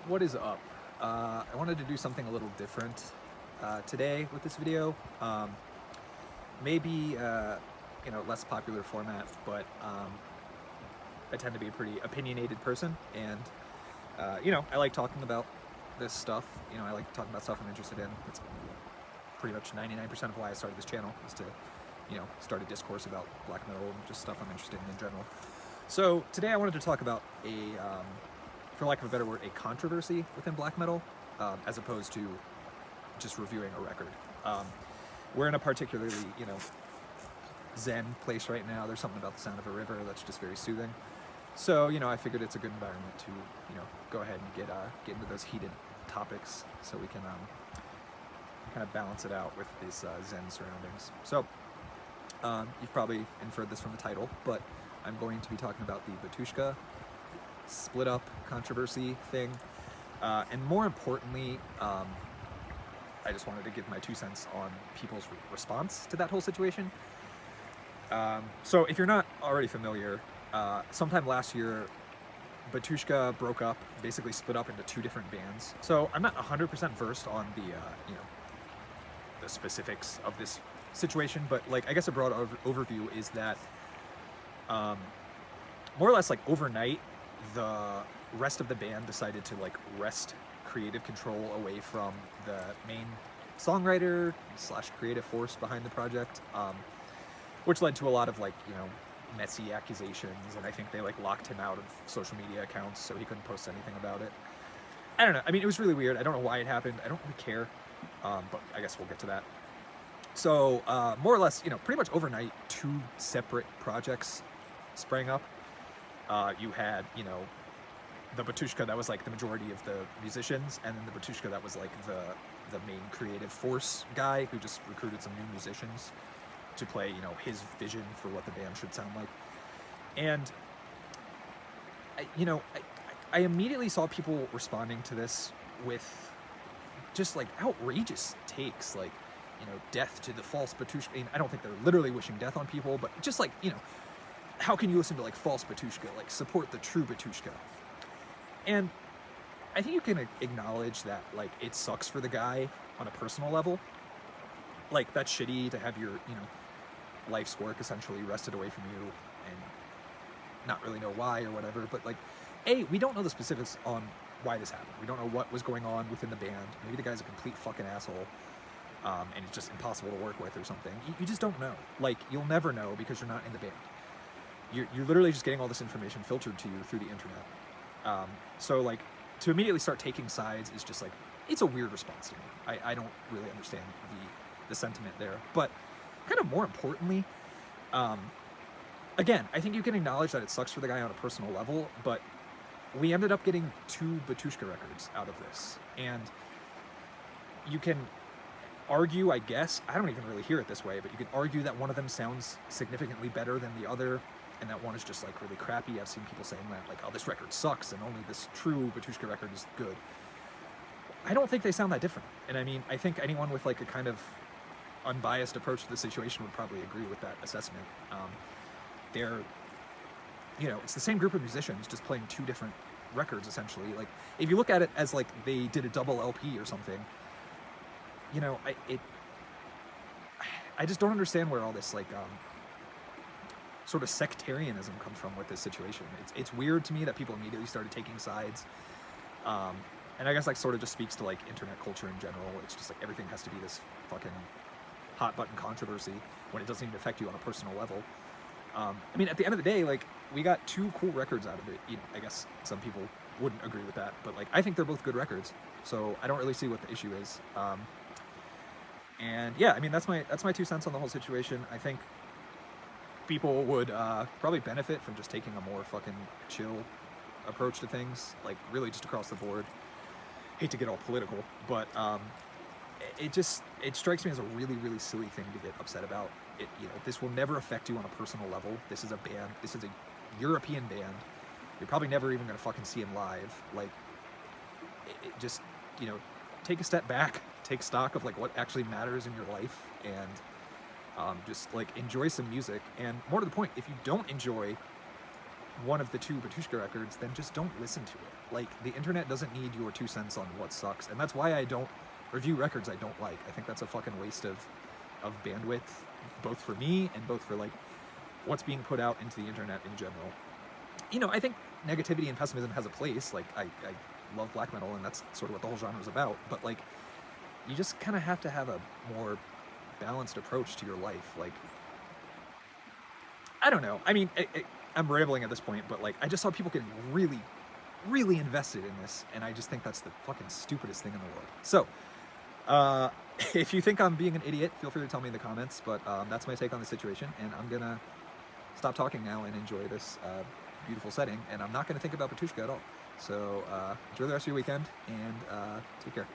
What is up? I wanted to do something a little different today with this video. Maybe less popular format, but I tend to be a pretty opinionated person, and I like talking about this stuff. I like talking about stuff I'm interested in. That's pretty much 99% of why I started this channel, is to start a discourse about black metal and just stuff I'm interested in general. So today I wanted to talk about for lack of a better word, a controversy within black metal, as opposed to just reviewing a record. We're in a particularly, zen place right now. There's something about the sound of a river that's just very soothing. So, I figured it's a good environment to, go ahead and get into those heated topics, so we can kind of balance it out with these zen surroundings. So, you've probably inferred this from the title, but I'm going to be talking about the Batushka split up controversy thing, and more importantly, I just wanted to give my 2 cents on people's response to that whole situation. So if you're not already familiar, sometime last year, Batushka broke up, basically split up into 2 different bands. So I'm not 100% versed on the specifics of this situation, but I guess a broad overview is that more or less overnight, the rest of the band decided to wrest creative control away from the main songwriter / creative force behind the project, which led to a lot of messy accusations, and I think they locked him out of social media accounts so he couldn't post anything about it. I don't know. I mean, it was really weird. I don't know why it happened. I don't really care, but I guess we'll get to that. So more or less, pretty much overnight, 2 separate projects sprang up. You had, the Batushka that was the majority of the musicians, and then the Batushka that was the main creative force guy who just recruited some new musicians to play, his vision for what the band should sound like. And I immediately saw people responding to this with just outrageous takes, death to the false Batushka. I mean, I don't think they're literally wishing death on people, but just how can you listen to false Batushka? Support the true Batushka. And I think you can acknowledge that it sucks for the guy on a personal level. That's shitty to have your life's work essentially wrested away from you and not really know why or whatever. But we don't know the specifics on why this happened. We don't know what was going on within the band. Maybe the guy's a complete fucking asshole, and it's just impossible to work with or something. You just don't know. You'll never know because you're not in the band. You're literally just getting all this information filtered to you through the internet. So to immediately start taking sides is just it's a weird response to me. I don't really understand the sentiment there. But kind of more importantly, again, I think you can acknowledge that it sucks for the guy on a personal level, but we ended up getting 2 Batushka records out of this. And you can argue, I guess, I don't even really hear it this way, but you can argue that one of them sounds significantly better than the other, and that one is just really crappy. I've seen people saying that oh, this record sucks and only this true Batushka record is good. I don't think they sound that different. And I mean, I think anyone with a kind of unbiased approach to the situation would probably agree with that assessment. They're it's the same group of musicians just playing 2 different records essentially. If you look at it as they did a double LP or something, I just don't understand where all this sort of sectarianism comes from with this situation. It's weird to me that people immediately started taking sides, and I guess sort of just speaks to internet culture in general. It's just everything has to be this fucking hot button controversy when it doesn't even affect you on a personal level. I mean, at the end of the day, we got 2 cool records out of it. I guess some people wouldn't agree with that, but I think they're both good records, so I don't really see what the issue is. And yeah, I mean, that's my 2 cents on the whole situation. I think people would probably benefit from just taking a more fucking chill approach to things, really just across the board. Hate to get all political, but it strikes me as a really, really silly thing to get upset about. This will never affect you on a personal level. This is a band. This is a European band. You're probably never even gonna fucking see them live. Just take a step back, take stock of what actually matters in your life, and just enjoy some music. And more to the point, if you don't enjoy one of the two Batushka records, then just don't listen to it. Like, the internet doesn't need your 2 cents on what sucks, and that's why I don't review records I don't like. I think that's a fucking waste of bandwidth, both for me and both for, like, what's being put out into the internet in general. You know, I think negativity and pessimism has a place. Like, I love black metal, and that's sort of what the whole genre is about, but, like, you just kind of have to have a more balanced approach to your life. Like, I don't know. I mean, I'm rambling at this point, but, like, I just saw people getting really, really invested in this, and I just think that's the fucking stupidest thing in the world. So, if you think I'm being an idiot, feel free to tell me in the comments, but that's my take on the situation, and I'm gonna stop talking now and enjoy this beautiful setting, and I'm not gonna think about Batushka at all. So, enjoy the rest of your weekend, and take care.